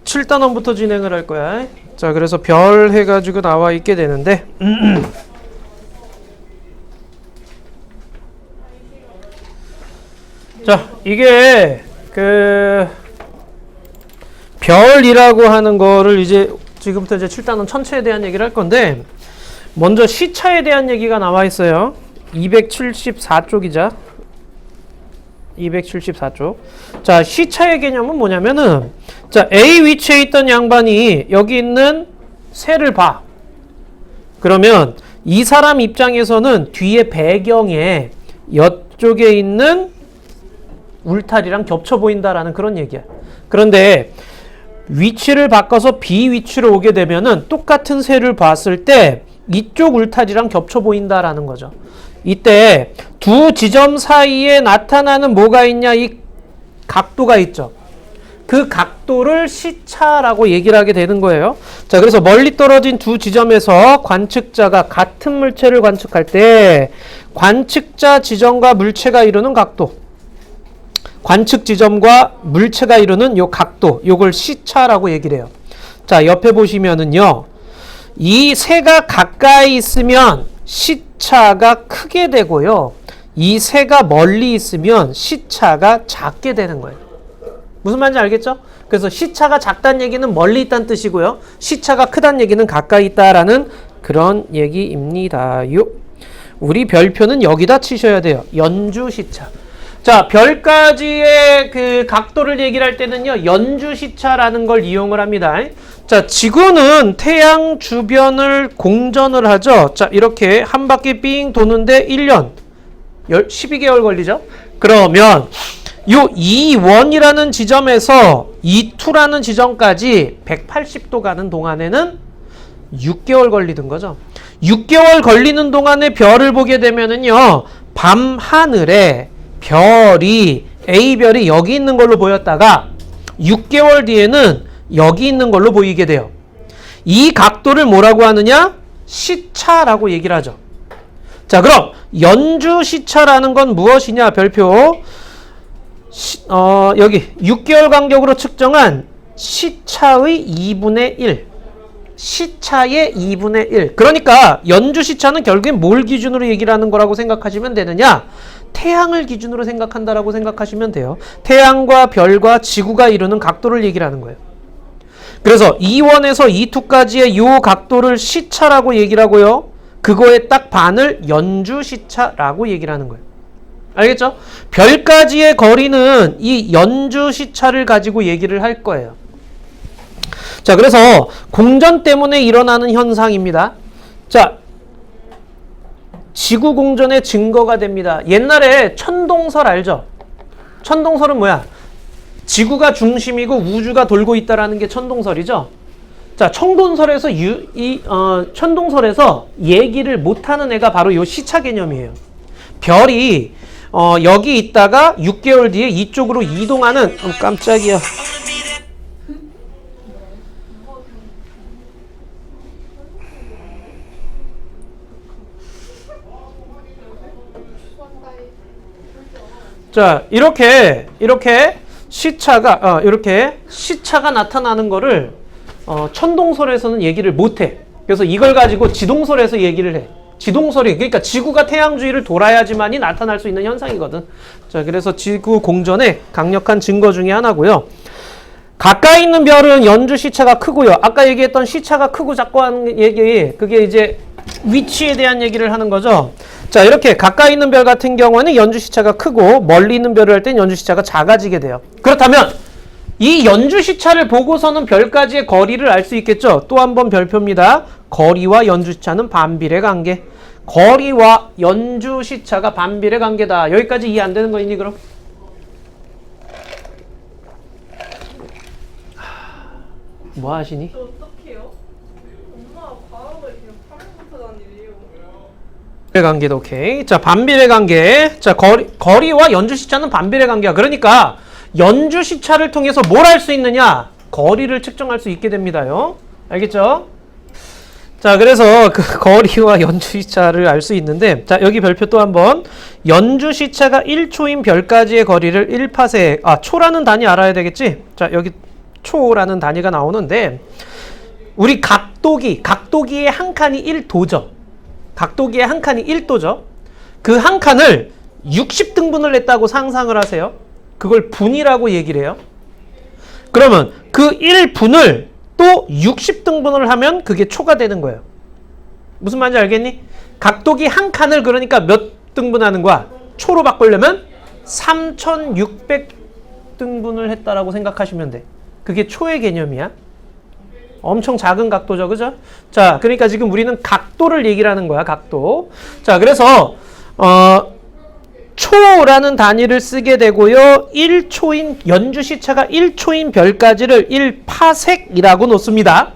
7단원부터 진행을 할 거야. 자, 그래서 별 해가지고 나와 있게 되는데 자, 이게 별이라고 하는 거를 이제 지금부터 이제 7단원 천체에 대한 얘기를 할 건데, 먼저 시차에 대한 얘기가 나와 있어요. 274쪽이자 274쪽. 자, 시차의 개념은 뭐냐면은, 자, A 위치에 있던 양반이 여기 있는 새를 봐. 그러면 이 사람 입장에서는 뒤에 배경에 이쪽에 있는 울타리랑 겹쳐 보인다라는 그런 얘기야. 그런데 위치를 바꿔서 B 위치로 오게 되면은 똑같은 새를 봤을 때 이쪽 울타리랑 겹쳐 보인다라는 거죠. 이때 두 지점 사이에 나타나는 뭐가 있냐? 이 각도가 있죠. 그 각도를 시차라고 얘기를 하게 되는 거예요. 자, 그래서 멀리 떨어진 두 지점에서 관측자가 같은 물체를 관측할 때 관측자 지점과 물체가 이루는 각도, 관측 지점과 물체가 이루는 요 각도, 요걸 시차라고 얘기를 해요. 자, 옆에 보시면은요, 이 새가 가까이 있으면 시차가 크게 되고요, 이 새가 멀리 있으면 시차가 작게 되는 거예요. 무슨 말인지 알겠죠? 그래서 시차가 작다는 얘기는 멀리 있다는 뜻이고요, 시차가 크다는 얘기는 가까이 있다라는 그런 얘기입니다요. 우리 별표는 여기다 치셔야 돼요. 연주 시차. 자, 별까지의 그 각도를 얘기를 할 때는요, 연주 시차라는 걸 이용을 합니다. 자, 지구는 태양 주변을 공전을 하죠. 자, 이렇게 한 바퀴 삥 도는데 1년, 12개월 걸리죠. 그러면 요 E1이라는 지점에서 E2라는 지점까지 180도 가는 동안에는 6개월 걸리는 거죠. 6개월 걸리는 동안에 별을 보게 되면은요, 밤 하늘에 별이, A별이 여기 있는 걸로 보였다가 6개월 뒤에는 여기 있는 걸로 보이게 돼요. 이 각도를 뭐라고 하느냐? 시차라고 얘기를 하죠. 자, 그럼 연주 시차라는 건 무엇이냐? 별표 여기 6개월 간격으로 측정한 시차의 2분의 1, 시차의 2분의 1. 그러니까 연주 시차는 결국엔 뭘 기준으로 얘기를 하는 거라고 생각하시면 되느냐? 태양을 기준으로 생각한다라고 생각하시면 돼요. 태양과 별과 지구가 이루는 각도를 얘기를 하는 거예요. 그래서 E1에서 E2까지의 요 각도를 시차라고 얘기를 하고요, 그거의 딱 반을 연주 시차라고 얘기를 하는 거예요. 알겠죠? 별까지의 거리는 이 연주 시차를 가지고 얘기를 할 거예요. 자, 그래서 공전 때문에 일어나는 현상입니다. 자, 지구 공전의 증거가 됩니다. 옛날에 천동설 알죠? 천동설은 뭐야? 지구가 중심이고 우주가 돌고 있다라는 게 천동설이죠. 자, 천동설에서 천동설에서 얘기를 못하는 애가 바로 요 시차 개념이에요. 별이 여기 있다가 6개월 뒤에 이쪽으로 이동하는, 깜짝이야. 자, 이렇게 시차가 이렇게 시차가 나타나는 거를 천동설에서는 얘기를 못해. 그래서 이걸 가지고 지동설에서 얘기를 해. 지동설이, 그러니까 지구가 태양 주위를 돌아야지만이 나타날 수 있는 현상이거든. 자, 그래서 지구 공전의 강력한 증거 중에 하나고요. 가까이 있는 별은 연주 시차가 크고요. 아까 얘기했던 시차가 크고 작고 하는 얘기, 그게 이제 위치에 대한 얘기를 하는 거죠. 자, 이렇게 가까이 있는 별 같은 경우는 연주 시차가 크고 멀리 있는 별을 할 땐 연주 시차가 작아지게 돼요. 그렇다면 이 연주 시차를 보고서는 별까지의 거리를 알 수 있겠죠. 또 한 번 별표입니다. 거리와 연주 시차는 반비례 관계. 거리와 연주 시차가 반비례 관계다. 여기까지 이해 안 되는 거 있니 그럼? 뭐 하시니? 저 어떡해요? 엄마가 과학을 그냥 파면부터 다니래요. 반비례 관계도 오케이. 자, 반비례 관계. 자, 거리와 연주 시차는 반비례 관계야. 그러니까 연주 시차를 통해서 뭘 할 수 있느냐? 거리를 측정할 수 있게 됩니다요. 알겠죠? 자, 그래서 그 거리와 연주 시차를 알 수 있는데, 자, 여기 별표 또 한번. 연주 시차가 1초인 별까지의 거리를 1파세엑. 초라는 단위 알아야 되겠지? 자, 여기 10초라는 단위가 나오는데 우리 각도기의 한 칸이 1도죠. 각도기의 한 칸이 1도죠. 그 한 칸을 60등분을 했다고 상상을 하세요. 그걸 분이라고 얘기를 해요. 그러면 그 1분을 또 60등분을 하면 그게 초가 되는 거예요. 무슨 말인지 알겠니? 각도기 한 칸을 그러니까 몇 등분하는 거야? 초로 바꾸려면 3600등분을 했다라고 생각하시면 돼. 그게 초의 개념이야. 엄청 작은 각도죠, 그죠? 자, 그러니까 지금 우리는 각도를 얘기를 하는 거야, 각도. 자, 그래서 초라는 단위를 쓰게 되고요. 1초인 연주시차가 1초인 별까지를 1파섹이라고 놓습니다.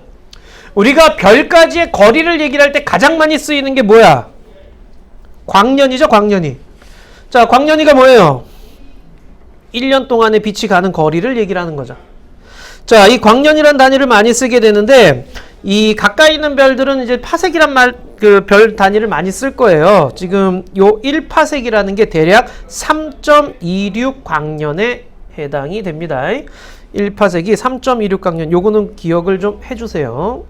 우리가 별까지의 거리를 얘기를 할 때 가장 많이 쓰이는 게 뭐야? 광년이죠, 광년이. 자, 광년이가 뭐예요? 1년 동안에 빛이 가는 거리를 얘기를 하는 거죠. 자, 이 광년이라는 단위를 많이 쓰게 되는데 이 가까이 있는 별들은 이제 파섹이란 그 별 단위를 많이 쓸 거예요. 지금 요 1파섹이라는 게 대략 3.26 광년에 해당이 됩니다. 1파섹이 3.26 광년. 요거는 기억을 좀 해주세요.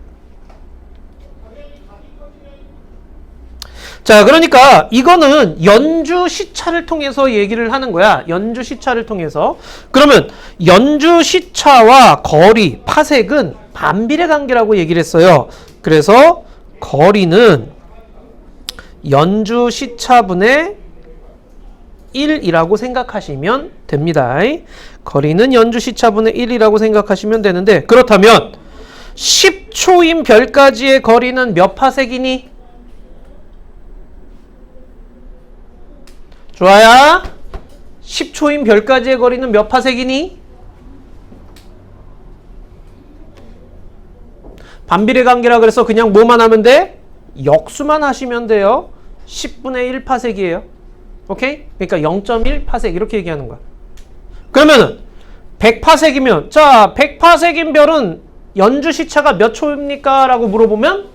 자, 그러니까 이거는 연주 시차를 통해서 얘기를 하는 거야. 연주 시차를 통해서. 그러면 연주 시차와 거리, 파섹은 반비례 관계라고 얘기를 했어요. 그래서 거리는 연주 시차분의 1이라고 생각하시면 됩니다. 거리는 연주 시차분의 1이라고 생각하시면 되는데, 그렇다면 10초인 별까지의 거리는 몇 파섹이니? 좋아요. 10초인 별까지의 거리는 몇 파섹이니? 반비례 관계라 그래서 그냥 뭐만 하면 돼? 역수만 하시면 돼요. 10분의 1 파섹이에요. 오케이? 그러니까 0.1 파섹 이렇게 얘기하는 거야. 그러면은 100파섹이면 자, 100파섹인 별은 연주 시차가 몇 초입니까? 라고 물어보면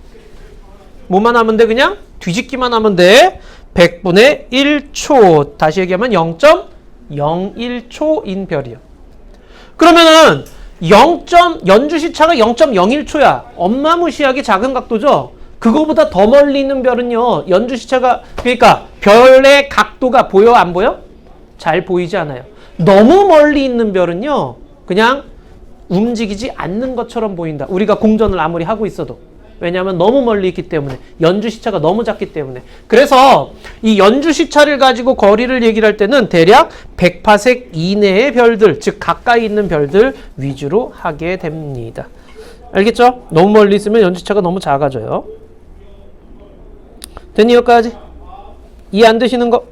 뭐만 하면 돼? 그냥 뒤집기만 하면 돼. 100분의 1초. 다시 얘기하면 0.01초인 별이요. 그러면은 연주 시차가 0.01초야. 엄마무시하게 작은 각도죠. 그거보다 더 멀리 있는 별은요. 연주 시차가 그러니까 별의 각도가 보여 안 보여? 잘 보이지 않아요. 너무 멀리 있는 별은요. 그냥 움직이지 않는 것처럼 보인다. 우리가 공전을 아무리 하고 있어도. 왜냐하면 너무 멀리 있기 때문에. 연주 시차가 너무 작기 때문에. 그래서 이 연주 시차를 가지고 거리를 얘기를 할 때는 대략 100파섹 이내의 별들, 즉 가까이 있는 별들 위주로 하게 됩니다. 알겠죠? 너무 멀리 있으면 연주 시차가 너무 작아져요. 됐니? 여기까지? 이해 안 되시는 거?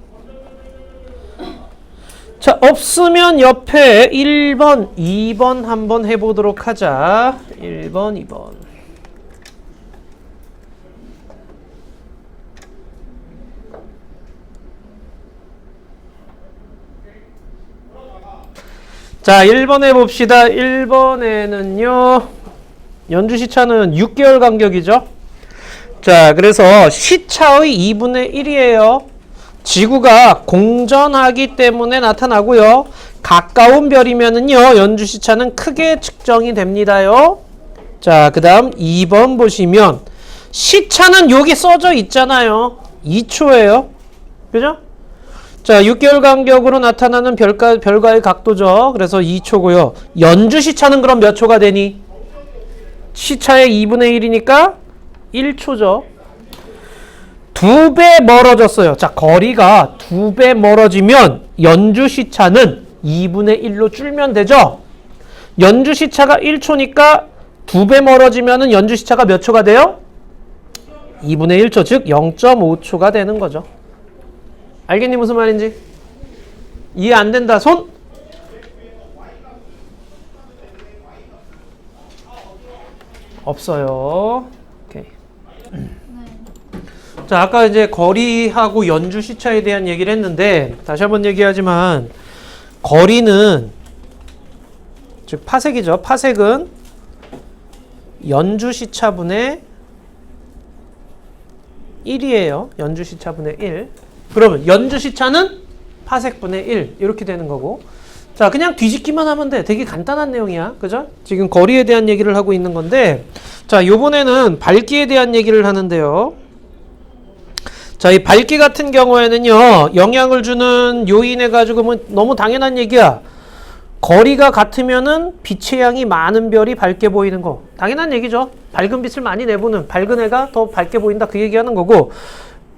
자, 없으면 옆에 1번, 2번 한번 해보도록 하자. 1번, 2번. 자, 1번에 봅시다. 1번에는요, 연주 시차는 6개월 간격이죠. 자, 그래서 시차의 2분의 1이에요. 지구가 공전하기 때문에 나타나고요. 가까운 별이면은요, 연주 시차는 크게 측정이 됩니다요. 자, 그 다음 2번 보시면 시차는 여기 써져 있잖아요. 2초예요. 그죠? 자, 6개월 간격으로 나타나는 별과의 각도죠. 그래서 2초고요. 연주 시차는 그럼 몇 초가 되니? 시차의 2분의 1이니까 1초죠. 2배 멀어졌어요. 자, 거리가 2배 멀어지면 연주 시차는 2분의 1로 줄면 되죠. 연주 시차가 1초니까 2배 멀어지면 연주 시차가 몇 초가 돼요? 2분의 1초, 즉 0.5초가 되는 거죠. 알겠니? 무슨 말인지? 이해 안 된다. 손? 없어요. 오케이. 자, 아까 이제 거리하고 연주 시차에 대한 얘기를 했는데 다시 한번 얘기하지만 거리는 즉 파섹이죠. 파섹은 연주 시차분의 1이에요. 연주 시차분의 1. 그러면 연주 시차는 파섹분의 1 이렇게 되는 거고, 자, 그냥 뒤집기만 하면 돼. 되게 간단한 내용이야. 그죠? 지금 거리에 대한 얘기를 하고 있는 건데, 자, 요번에는 밝기에 대한 얘기를 하는데요. 자, 이 밝기 같은 경우에는요, 영향을 주는 요인해가지고 뭐 너무 당연한 얘기야. 거리가 같으면은 빛의 양이 많은 별이 밝게 보이는 거. 당연한 얘기죠. 밝은 빛을 많이 내보는 밝은 애가 더 밝게 보인다. 그 얘기하는 거고,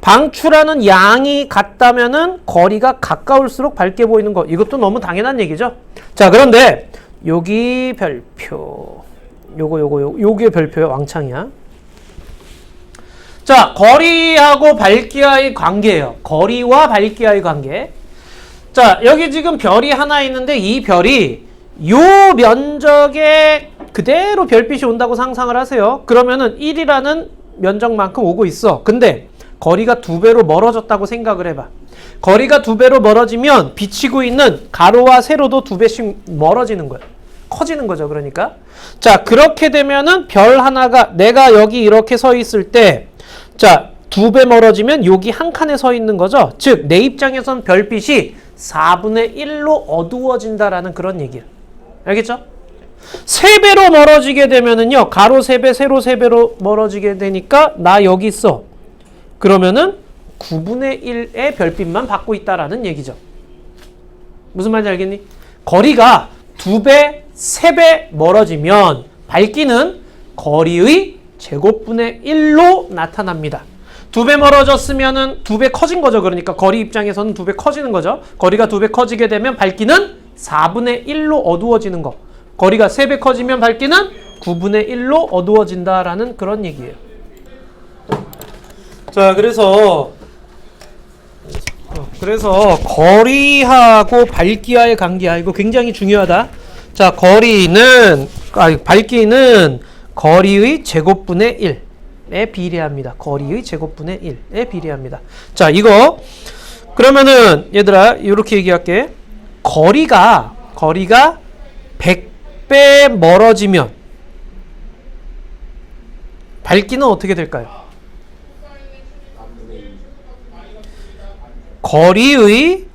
방출하는 양이 같다면은 거리가 가까울수록 밝게 보이는 거. 이것도 너무 당연한 얘기죠. 자, 그런데 여기 별표. 요게 별표야. 왕창이야. 자, 거리하고 밝기와의 관계예요. 거리와 밝기와의 관계. 자, 여기 지금 별이 하나 있는데 이 별이 요 면적에 그대로 별빛이 온다고 상상을 하세요. 그러면은 1이라는 면적만큼 오고 있어. 근데 거리가 2배로 멀어졌다고 생각을 해봐. 거리가 2배로 멀어지면 비치고 있는 가로와 세로도 2배씩 멀어지는 거야. 커지는 거죠. 그러니까. 자, 그렇게 되면은 별 하나가 내가 여기 이렇게 서 있을 때, 자, 2배 멀어지면 여기 한 칸에 서 있는 거죠. 즉, 내 입장에선 별빛이 4분의 1로 어두워진다라는 그런 얘기야. 알겠죠? 3배로 멀어지게 되면은요, 가로 3배, 세로 3배로 멀어지게 되니까 나 여기 있어. 그러면은 9분의 1의 별빛만 받고 있다라는 얘기죠. 무슨 말인지 알겠니? 거리가 2배, 3배 멀어지면 밝기는 거리의 제곱분의 1로 나타납니다. 2배 멀어졌으면은 2배 커진 거죠. 그러니까 거리 입장에서는 2배 커지는 거죠. 거리가 2배 커지게 되면 밝기는 4분의 1로 어두워지는 거. 거리가 3배 커지면 밝기는 9분의 1로 어두워진다라는 그런 얘기예요. 자, 그래서 거리하고 밝기와의 관계, 이거 굉장히 중요하다. 자, 밝기는 거리의 제곱분의 1에 비례합니다. 거리의 제곱분의 1에 비례합니다. 자, 이거 그러면은 얘들아 이렇게 얘기할게. 거리가 100배 멀어지면 밝기는 어떻게 될까요? 거리의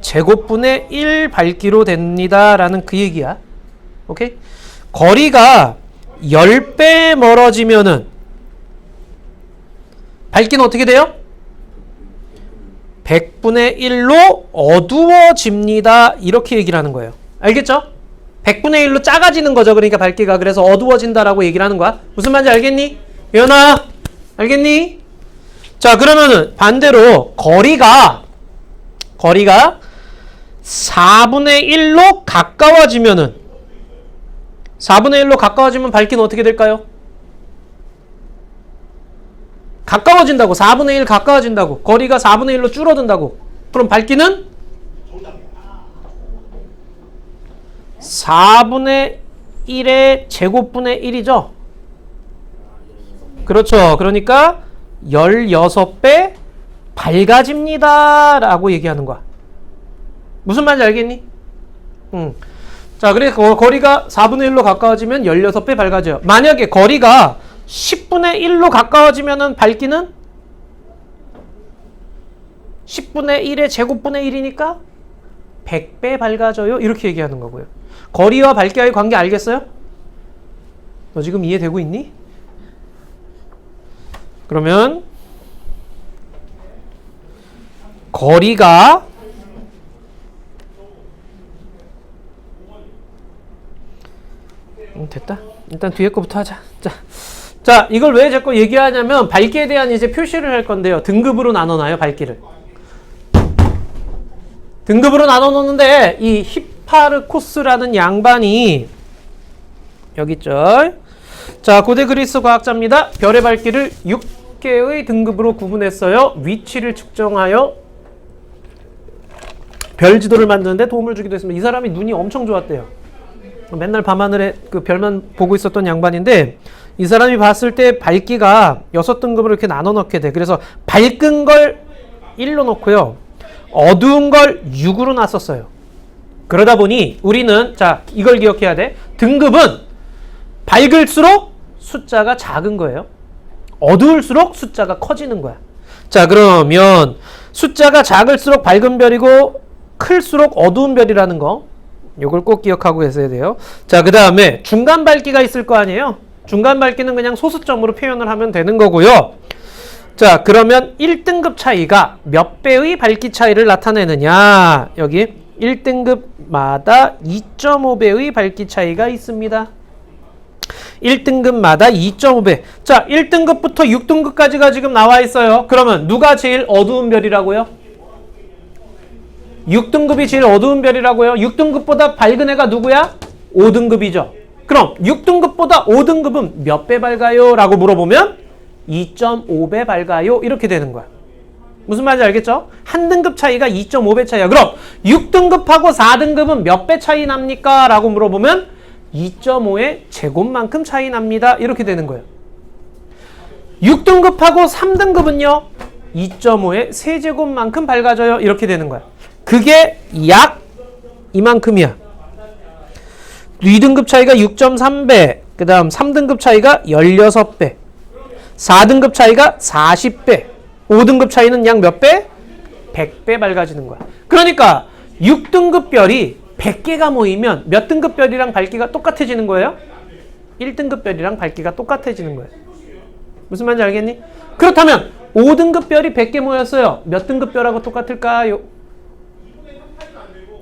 제곱분의 1 밝기로 됩니다라는 그 얘기야. 오케이? 거리가 10배 멀어지면은 밝기는 어떻게 돼요? 100분의 1로 어두워집니다. 이렇게 얘기를 하는 거예요. 알겠죠? 100분의 1로 작아지는 거죠. 그러니까 밝기가. 그래서 어두워진다라고 얘기를 하는 거야. 무슨 말인지 알겠니? 예연아, 알겠니? 자, 그러면은 반대로 거리가 4분의 1로 가까워지면은 4분의 1로 가까워지면 밝기는 어떻게 될까요? 가까워진다고. 4분의 1 가까워진다고. 거리가 4분의 1로 줄어든다고. 그럼 밝기는 4분의 1의 제곱분의 1이죠. 그렇죠. 그러니까 16배 밝아집니다 라고 얘기하는 거야. 무슨 말인지 알겠니? 자, 그래서 거리가 4분의 1로 가까워지면 16배 밝아져요. 만약에 거리가 10분의 1로 가까워지면은 밝기는 10분의 1의 제곱분의 1이니까 100배 밝아져요. 이렇게 얘기하는 거고요. 거리와 밝기와의 관계 알겠어요? 너 지금 이해되고 있니? 그러면 거리가 됐다. 일단 뒤에 거부터 하자. 자, 이걸 왜 자꾸 얘기하냐면 밝기에 대한 이제 표시를 할 건데요. 등급으로 나눠놔요, 밝기를. 등급으로 나눠 놓는데 이 히파르코스라는 양반이 여기 있죠. 자, 고대 그리스 과학자입니다. 별의 밝기를 6개의 등급으로 구분했어요. 위치를 측정하여 별 지도를 만드는데 도움을 주기도 했습니다. 이 사람이 눈이 엄청 좋았대요. 맨날 밤하늘에 그 별만 보고 있었던 양반인데 이 사람이 봤을 때 밝기가 6등급으로 이렇게 나눠 넣게 돼. 그래서 밝은 걸 1로 놓고요. 어두운 걸 6으로 놨었어요. 그러다 보니 우리는 자, 이걸 기억해야 돼. 등급은 밝을수록 숫자가 작은 거예요. 어두울수록 숫자가 커지는 거야. 자, 그러면 숫자가 작을수록 밝은 별이고 클수록 어두운 별이라는 거. 요걸 꼭 기억하고 계셔야 돼요. 자, 그 다음에 중간 밝기가 있을 거 아니에요? 중간 밝기는 그냥 소수점으로 표현을 하면 되는 거고요. 자, 그러면 1등급 차이가 몇 배의 밝기 차이를 나타내느냐? 여기 1등급마다 2.5배의 밝기 차이가 있습니다. 1등급마다 2.5배. 자, 1등급부터 6등급까지가 지금 나와 있어요. 그러면 누가 제일 어두운 별이라고요? 6등급이 제일 어두운 별이라고요. 6등급보다 밝은 애가 누구야? 5등급이죠. 그럼 6등급보다 5등급은 몇 배 밝아요? 라고 물어보면 2.5배 밝아요. 이렇게 되는 거야. 무슨 말인지 알겠죠? 한 등급 차이가 2.5배 차이야. 그럼 6등급하고 4등급은 몇 배 차이 납니까? 라고 물어보면 2.5의 제곱만큼 차이 납니다. 이렇게 되는 거예요. 6등급하고 3등급은요. 2.5의 세제곱만큼 밝아져요. 이렇게 되는 거야. 그게 약 이만큼이야. 2등급 차이가 6.3배, 그 다음 3등급 차이가 16배, 4등급 차이가 40배, 5등급 차이는 약 몇 배? 100배 밝아지는 거야. 그러니까 6등급 별이 100개가 모이면 몇 등급 별이랑 밝기가 똑같아지는 거예요? 1등급 별이랑 밝기가 똑같아지는 거예요. 무슨 말인지 알겠니? 그렇다면 5등급 별이 100개 모였어요. 몇 등급 별하고 똑같을까요?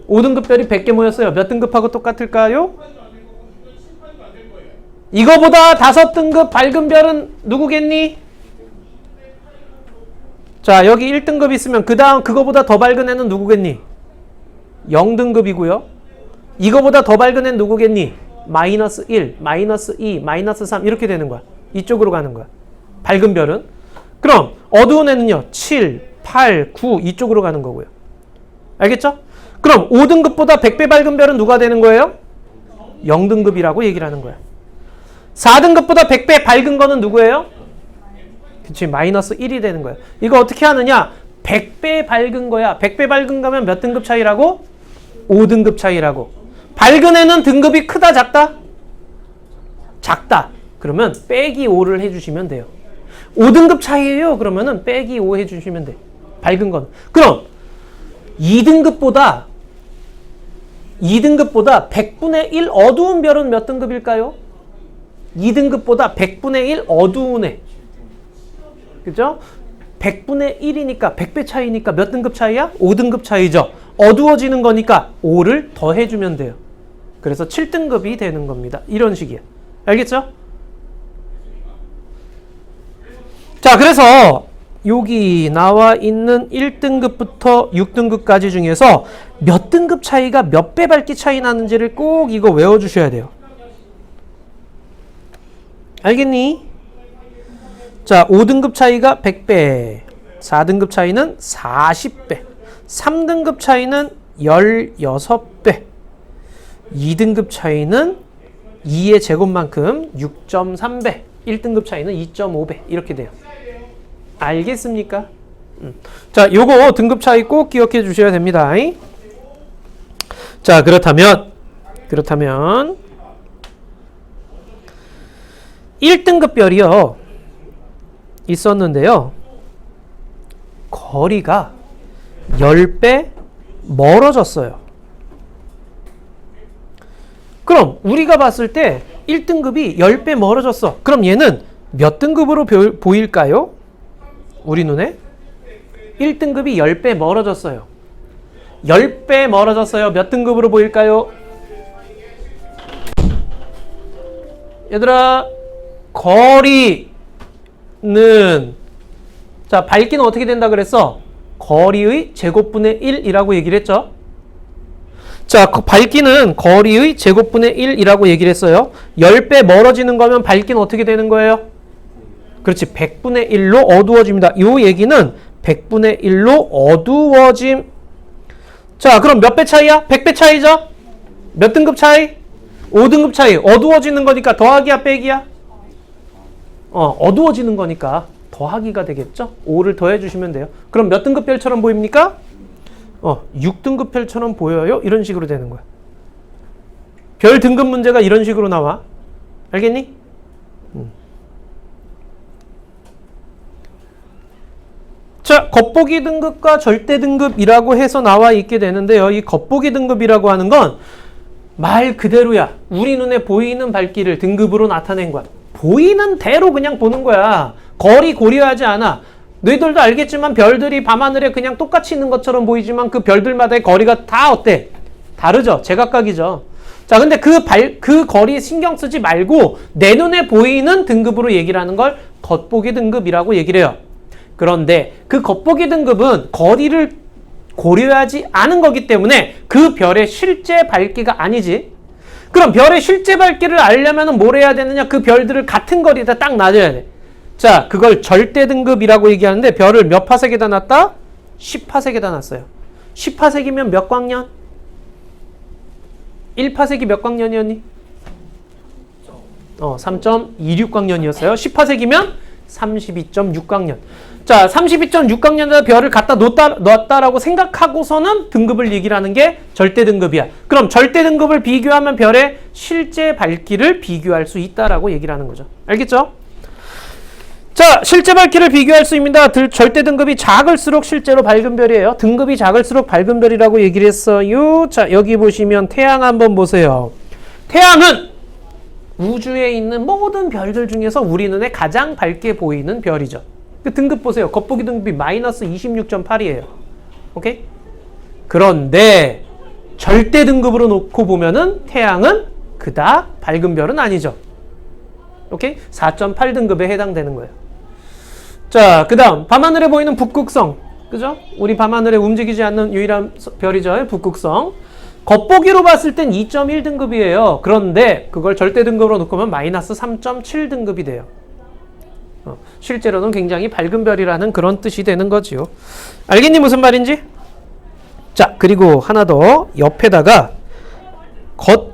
5등급 별이 100개 모였어요. 몇 등급하고 똑같을까요? 이거보다 5등급 밝은 별은 누구겠니? 자, 여기 1등급 있으면 그 다음 그거보다 더 밝은 애는 누구겠니? 0등급이고요. 이거보다 더 밝은 애는 누구겠니? 마이너스 1, 마이너스 2, 마이너스 3 이렇게 되는 거야. 이쪽으로 가는 거야. 밝은 별은. 그럼 어두운 애는요. 7, 8, 9 이쪽으로 가는 거고요. 알겠죠? 그럼 5등급보다 100배 밝은 별은 누가 되는 거예요? 0등급이라고 얘기를 하는 거야. 4등급보다 100배 밝은 거는 누구예요? 그치, 마이너스 1이 되는 거야. 이거 어떻게 하느냐? 100배 밝은 거야. 100배 밝은 거면 몇 등급 차이라고? 5등급 차이라고. 밝은 애는 등급이 크다 작다? 작다. 그러면 빼기 5를 해주시면 돼요. 5등급 차이예요. 그러면은 빼기 5 해주시면 돼. 밝은 건. 그럼 2등급보다 100분의 1 어두운 별은 몇 등급일까요? 2등급보다 100분의 1 어두운 애. 그죠? 100분의 1이니까 100배 차이니까 몇 등급 차이야? 5등급 차이죠. 어두워지는 거니까 5를 더해주면 돼요. 그래서 7등급이 되는 겁니다. 이런 식이야. 알겠죠? 자, 그래서 여기 나와 있는 1등급부터 6등급까지 중에서 몇 등급 차이가 몇 배 밝기 차이 나는지를 꼭 이거 외워주셔야 돼요. 알겠니? 자, 5등급 차이가 100배, 4등급 차이는 40배, 3등급 차이는 16배, 2등급 차이는 2의 제곱만큼 6.3배, 1등급 차이는 2.5배 이렇게 돼요. 알겠습니까? 자, 요거 등급 차이 꼭 기억해 주셔야 됩니다. 자, 그렇다면 1등급 별이요 있었는데요. 거리가 10배 멀어졌어요. 그럼 우리가 봤을 때 1등급이 10배 멀어졌어. 그럼 얘는 몇 등급으로 보일까요? 우리 눈에 1등급이 10배 멀어졌어요. 10배 멀어졌어요. 몇 등급으로 보일까요? 얘들아, 거리는, 자, 밝기는 어떻게 된다 그랬어? 거리의 제곱분의 1이라고 얘기를 했죠. 자, 밝기는 거리의 제곱분의 1이라고 얘기를 했어요. 10배 멀어지는 거면 밝기는 어떻게 되는 거예요? 그렇지, 100분의 1로 어두워집니다. 이 얘기는 100분의 1로 어두워짐. 자, 그럼 몇 배 차이야? 100배 차이죠? 몇 등급 차이? 5등급 차이. 어두워지는 거니까 더하기야 빼기야? 어두워지는 거니까 더하기가 되겠죠? 5를 더해 주시면 돼요. 그럼 몇 등급 별처럼 보입니까? 6등급 별처럼 보여요? 이런 식으로 되는 거야. 별 등급 문제가 이런 식으로 나와. 알겠니? 자, 겉보기 등급과 절대 등급이라고 해서 나와 있게 되는데요. 이 겉보기 등급이라고 하는 건 말 그대로야. 우리 눈에 보이는 밝기를 등급으로 나타낸 거야. 보이는 대로 그냥 보는 거야. 거리 고려하지 않아. 너희들도 알겠지만 별들이 밤하늘에 그냥 똑같이 있는 것처럼 보이지만 그 별들마다의 거리가 다 어때? 다르죠. 제각각이죠. 자, 근데 그 거리 신경 쓰지 말고 내 눈에 보이는 등급으로 얘기를 하는 걸 겉보기 등급이라고 얘기를 해요. 그런데 그 겉보기 등급은 거리를 고려하지 않은 거기 때문에 그 별의 실제 밝기가 아니지. 그럼 별의 실제 밝기를 알려면 뭘 해야 되느냐? 그 별들을 같은 거리에다 딱 놔줘야 돼. 자, 그걸 절대 등급이라고 얘기하는데 별을 몇 파색에다 놨다? 10파색에다 놨어요. 10파색이면 몇 광년? 1파색이 몇 광년이었니? 3.26광년이었어요. 10파색이면 32.6광년. 자, 32.6광년에다 별을 갖다 놓았다라고 생각하고서는 등급을 얘기를 하는 게 절대 등급이야. 그럼 절대 등급을 비교하면 별의 실제 밝기를 비교할 수 있다라고 얘기를 하는 거죠. 알겠죠? 자, 실제 밝기를 비교할 수 있습니다. 절대 등급이 작을수록 실제로 밝은 별이에요. 등급이 작을수록 밝은 별이라고 얘기를 했어요. 자, 여기 보시면 태양 한번 보세요. 태양은 우주에 있는 모든 별들 중에서 우리 눈에 가장 밝게 보이는 별이죠. 그 등급 보세요. 겉보기 등급이 마이너스 26.8이에요. 오케이? 그런데 절대 등급으로 놓고 보면은 태양은 그닥 밝은 별은 아니죠. 오케이? 4.8등급에 해당되는 거예요. 자, 그 다음 밤하늘에 보이는 북극성. 그죠? 우리 밤하늘에 움직이지 않는 유일한 별이죠. 북극성. 겉보기로 봤을 땐 2.1등급이에요. 그런데 그걸 절대 등급으로 놓고 보면 마이너스 3.7등급이 돼요. 실제로는 굉장히 밝은 별이라는 그런 뜻이 되는 거지요. 알겠니? 무슨 말인지? 자, 그리고 하나 더 옆에다가 겉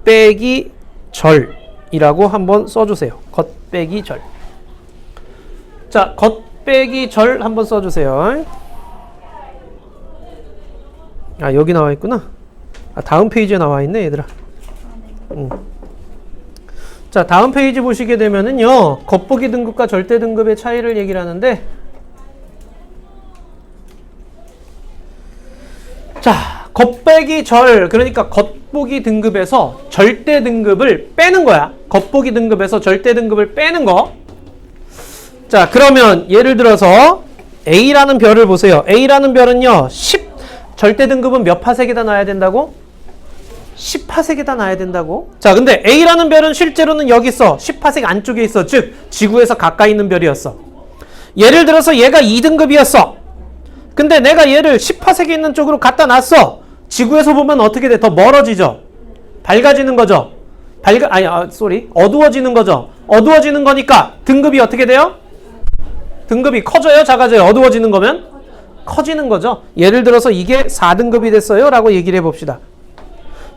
빼기 절이라고 한번 써주세요. 겉 빼기 절. 자, 겉 빼기 절 한번 써주세요. 아, 여기 나와 있구나. 아, 다음 페이지에 나와 있네, 얘들아. 자, 다음 페이지 보시게 되면은요, 겉보기 등급과 절대 등급의 차이를 얘기를 하는데, 자, 겉빼기 절, 그러니까 겉보기 등급에서 절대 등급을 빼는 거야. 겉보기 등급에서 절대 등급을 빼는 거. 자, 그러면 예를 들어서 A라는 별을 보세요. A라는 별은요, 절대 등급은 몇 파색에다 놔야 된다고? 10파색에다 놔야 된다고? 자, 근데 A라는 별은 실제로는 여기 있어. 10파색 안쪽에 있어. 즉, 지구에서 가까이 있는 별이었어. 예를 들어서 얘가 2등급이었어. 근데 내가 얘를 10파색에 있는 쪽으로 갖다 놨어. 지구에서 보면 어떻게 돼? 더 멀어지죠? 밝아지는 거죠? 어두워지는 거죠? 어두워지는 거니까 등급이 어떻게 돼요? 등급이 커져요? 작아져요? 어두워지는 거면? 커지는 거죠. 예를 들어서 이게 4등급이 됐어요 라고 얘기를 해봅시다.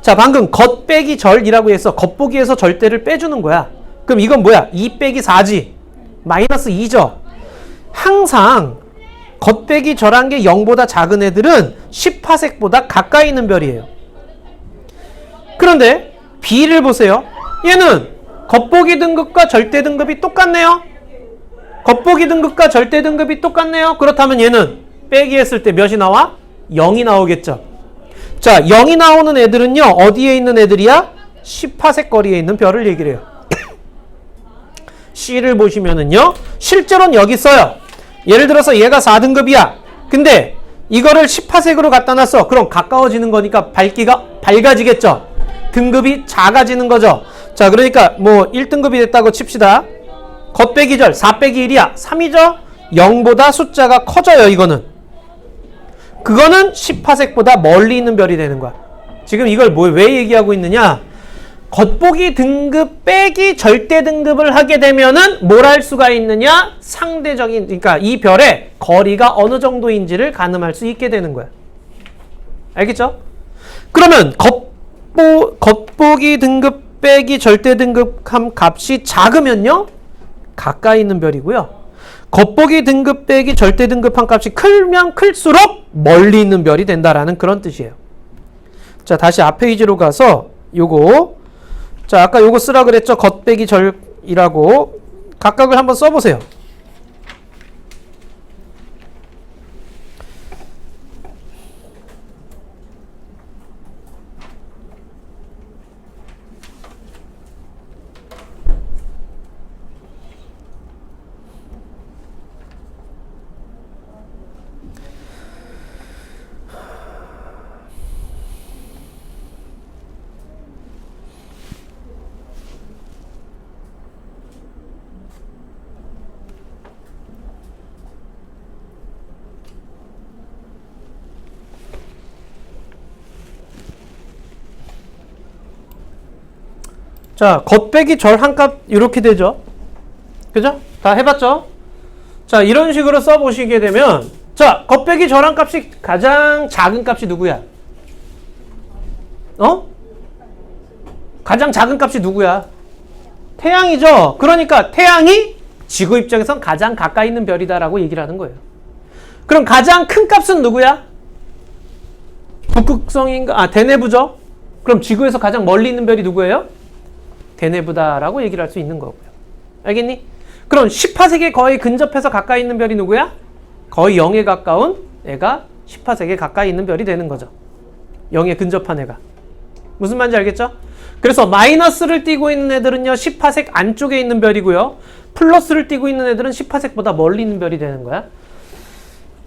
자, 방금 겉 빼기 절이라고 해서 겉보기에서 절대를 빼주는 거야. 그럼 이건 뭐야? 2 빼기 4지. 마이너스 2죠. 항상 겉 빼기 절한 게 0보다 작은 애들은 10파색보다 가까이 있는 별이에요. 그런데 B를 보세요. 얘는 겉보기 등급과 절대 등급이 똑같네요. 겉보기 등급과 절대 등급이 똑같네요. 그렇다면 얘는 빼기 했을 때 몇이 나와? 0이 나오겠죠. 자, 0이 나오는 애들은요, 어디에 있는 애들이야? 10파색 거리에 있는 별을 얘기를 해요. C를 보시면은요, 실제로는 여기 있어요. 예를 들어서 얘가 4등급이야. 근데 이거를 10파색으로 갖다 놨어. 그럼 가까워지는 거니까 밝기가 밝아지겠죠. 등급이 작아지는 거죠. 자, 그러니까 뭐 1등급이 됐다고 칩시다. 겉 빼기 절 4 빼기 1이야. 3이죠? 0보다 숫자가 커져요, 이거는. 그거는 10파색보다 멀리 있는 별이 되는 거야. 지금 이걸 왜 얘기하고 있느냐? 겉보기 등급 빼기 절대 등급을 하게 되면은 뭘 할 수가 있느냐? 상대적인, 그러니까 이 별의 거리가 어느 정도인지를 가늠할 수 있게 되는 거야. 알겠죠? 그러면 겉보기 등급 빼기 절대 등급함 값이 작으면요? 가까이 있는 별이고요. 겉보기 등급 빼기 절대 등급한 값이 크면 클수록 멀리 있는 별이 된다라는 그런 뜻이에요. 자, 다시 앞 페이지로 가서 요거, 자, 아까 요거 쓰라 그랬죠? 겉 빼기 절이라고 각각을 한번 써보세요. 자, 겉 빼기 절 한 값 이렇게 되죠. 그죠? 다 해봤죠? 자, 이런 식으로 써보시게 되면 자, 겉 빼기 절 한 값이 가장 작은 값이 누구야? 가장 작은 값이 누구야? 태양이죠. 그러니까 태양이 지구 입장에선 가장 가까이 있는 별이다라고 얘기를 하는 거예요. 그럼 가장 큰 값은 누구야? 북극성인가? 대내부죠. 그럼 지구에서 가장 멀리 있는 별이 누구예요? 대내부다라고 얘기를 할 수 있는 거고요. 알겠니? 그럼 10파세기에 거의 근접해서 가까이 있는 별이 누구야? 거의 0에 가까운 애가 10파세기에 가까이 있는 별이 되는 거죠. 0에 근접한 애가. 무슨 말인지 알겠죠? 그래서 마이너스를 띄고 있는 애들은요 10파색 안쪽에 있는 별이고요. 플러스를 띄고 있는 애들은 10파색보다 멀리 있는 별이 되는 거야.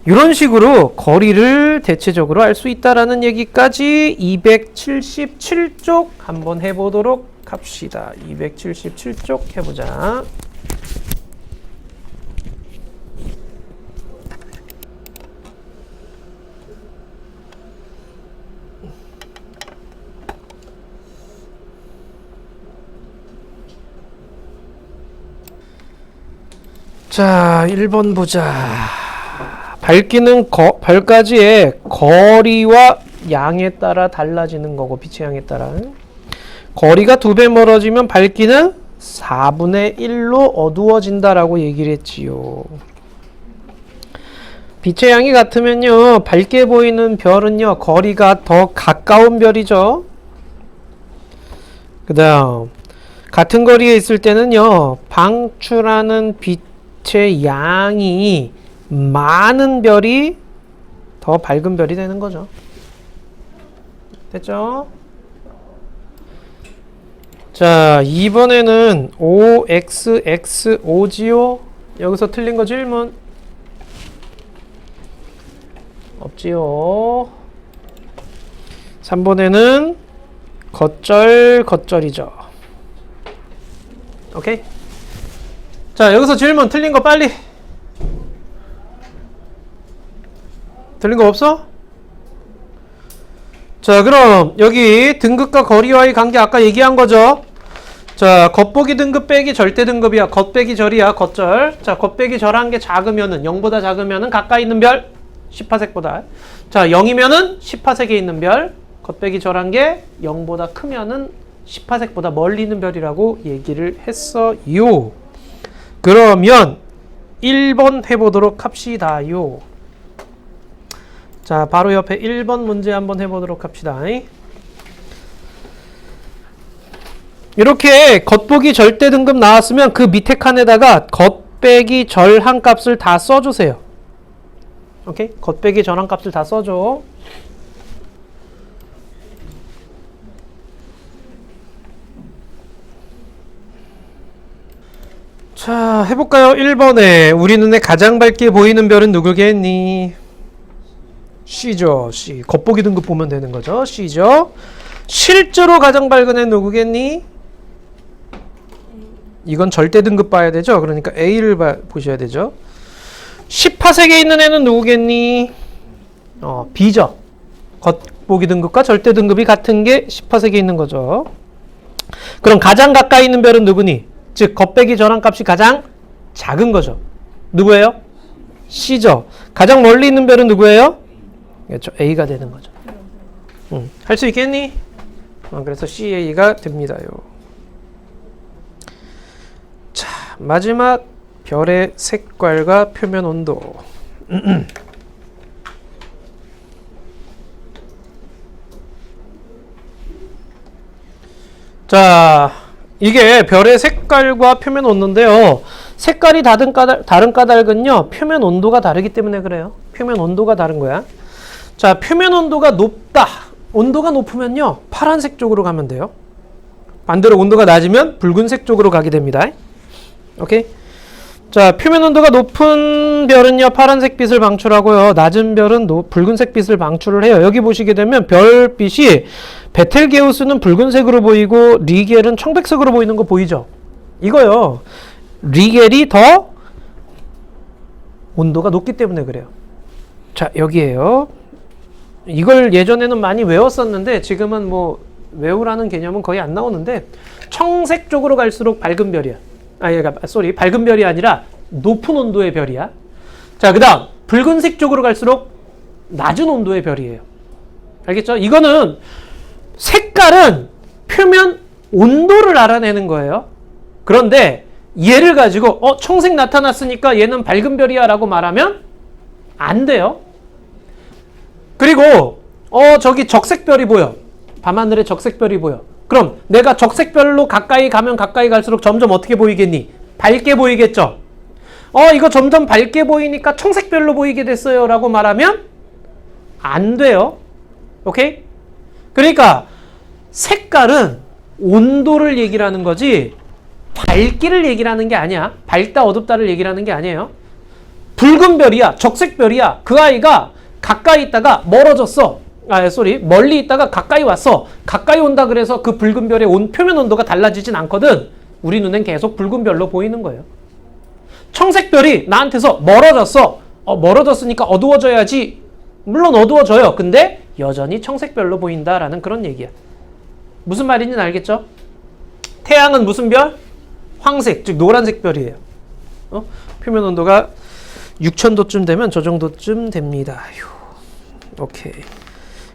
이런 식으로 거리를 대체적으로 알 수 있다라는 얘기까지 277쪽 한번 해보도록 합시다. 277쪽 해보자. 자, 1번 보자. 밝기는 별까지의 거리와 양에 따라 달라지는 거고, 빛의 양에 따라. 거리가 2배 멀어지면 밝기는 4분의 1로 어두워진다라고 얘기를 했지요. 빛의 양이 같으면요, 밝게 보이는 별은요, 거리가 더 가까운 별이죠. 그 다음, 같은 거리에 있을 때는요, 방출하는 빛의 양이 많은 별이 더 밝은 별이 되는 거죠. 됐죠? 자, 이번에는 OXX5지요? 여기서 틀린 거 질문? 없지요? 3번에는 겉절이죠. 오케이? 자, 여기서 질문 틀린 거 빨리. 틀린 거 없어? 자, 그럼 여기 등급과 거리와의 관계 아까 얘기한 거죠. 자, 겉보기 등급 빼기 절대 등급이야. 겉 빼기 절이야. 겉절. 자, 겉 빼기 절한 게 작으면은 0보다 작으면은 가까이 있는 별 10파색보다. 자, 0이면은 10파색에 있는 별. 겉 빼기 절한 게 0보다 크면은 10파색보다 멀리 있는 별이라고 얘기를 했어요. 그러면 1번 해보도록 합시다요. 자, 바로 옆에 1번 문제 한번 해보도록 합시다. 이렇게 겉보기 절대 등급 나왔으면 그 밑에 칸에다가 겉 빼기 절 한 값을 다 써주세요. 오케이? 겉 빼기 절 한 값을 다 써줘. 자, 해볼까요? 1번에 우리 눈에 가장 밝게 보이는 별은 누구겠니? C죠. C. 겉보기 등급 보면 되는 거죠. C죠. 실제로 가장 밝은 애 누구겠니? 이건 절대 등급 봐야 되죠. 그러니까 A를 보셔야 되죠. 10파색에 있는 애는 누구겠니? B죠. 겉보기 등급과 절대 등급이 같은 게 10파색에 있는 거죠. 그럼 가장 가까이 있는 별은 누구니? 즉 겉빼기 절한 값이 가장 작은 거죠. 누구예요? C죠. 가장 멀리 있는 별은 누구예요? 그렇죠. A가 되는 거죠. 할 수 있겠니? 그래서 CA가 됩니다요. 자, 마지막 별의 색깔과 표면 온도. 자, 이게 별의 색깔과 표면 온도인데요. 색깔이 다른 까닭은요, 표면 온도가 다르기 때문에 그래요. 표면 온도가 다른 거야. 자, 표면 온도가 높다. 온도가 높으면요, 파란색 쪽으로 가면 돼요. 반대로 온도가 낮으면 붉은색 쪽으로 가게 됩니다. 오케이? 자, 표면 온도가 높은 별은요, 파란색 빛을 방출하고요. 낮은 별은 붉은색 빛을 방출을 해요. 여기 보시게 되면 별빛이 베텔게우스는 붉은색으로 보이고 리겔은 청백색으로 보이는 거 보이죠? 이거요. 리겔이 더 온도가 높기 때문에 그래요. 자, 여기에요. 이걸 예전에는 많이 외웠었는데 지금은 뭐 외우라는 개념은 거의 안 나오는데 청색 쪽으로 갈수록 밝은 별이야. 밝은 별이 아니라 높은 온도의 별이야. 자, 그 다음 붉은색 쪽으로 갈수록 낮은 온도의 별이에요. 알겠죠? 이거는 색깔은 표면 온도를 알아내는 거예요. 그런데 얘를 가지고 청색 나타났으니까 얘는 밝은 별이야 라고 말하면 안 돼요. 그리고 저기 적색별이 보여. 밤하늘에 적색별이 보여. 그럼 내가 적색별로 가까이 가면 가까이 갈수록 점점 어떻게 보이겠니? 밝게 보이겠죠? 이거 점점 밝게 보이니까 청색별로 보이게 됐어요 라고 말하면 안 돼요. 오케이? 그러니까 색깔은 온도를 얘기를 하는 거지 밝기를 얘기를 하는 게 아니야. 밝다 어둡다를 얘기를 하는 게 아니에요. 붉은 별이야, 적색별이야. 그 아이가 가까이 있다가 멀어졌어. 멀리 있다가 가까이 왔어. 가까이 온다 그래서 그 붉은 별의 표면 온도가 달라지진 않거든. 우리 눈엔 계속 붉은 별로 보이는 거예요. 청색별이 나한테서 멀어졌어. 멀어졌으니까 어두워져야지. 물론 어두워져요. 근데 여전히 청색별로 보인다라는 그런 얘기야. 무슨 말인지는 알겠죠? 태양은 무슨 별? 황색, 즉 노란색 별이에요. 표면 온도가 6000도쯤 되면 저 정도쯤 됩니다. 오케이.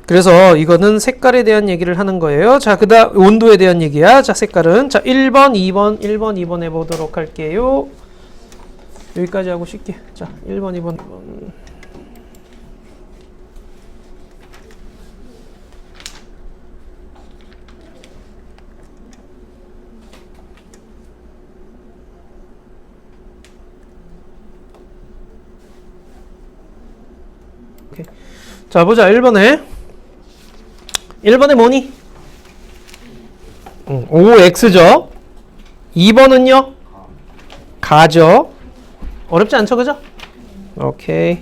그래서 이거는 색깔에 대한 얘기를 하는 거예요. 자, 그 다음 온도에 대한 얘기야. 자, 색깔은. 자, 1번, 2번 해보도록 할게요. 여기까지 하고 쉽게. 자, 1번, 2번. 오케이. 자, 보자. 1번에 뭐니? OX죠. 2번은요? 가죠. 어렵지 않죠, 그죠? 오케이.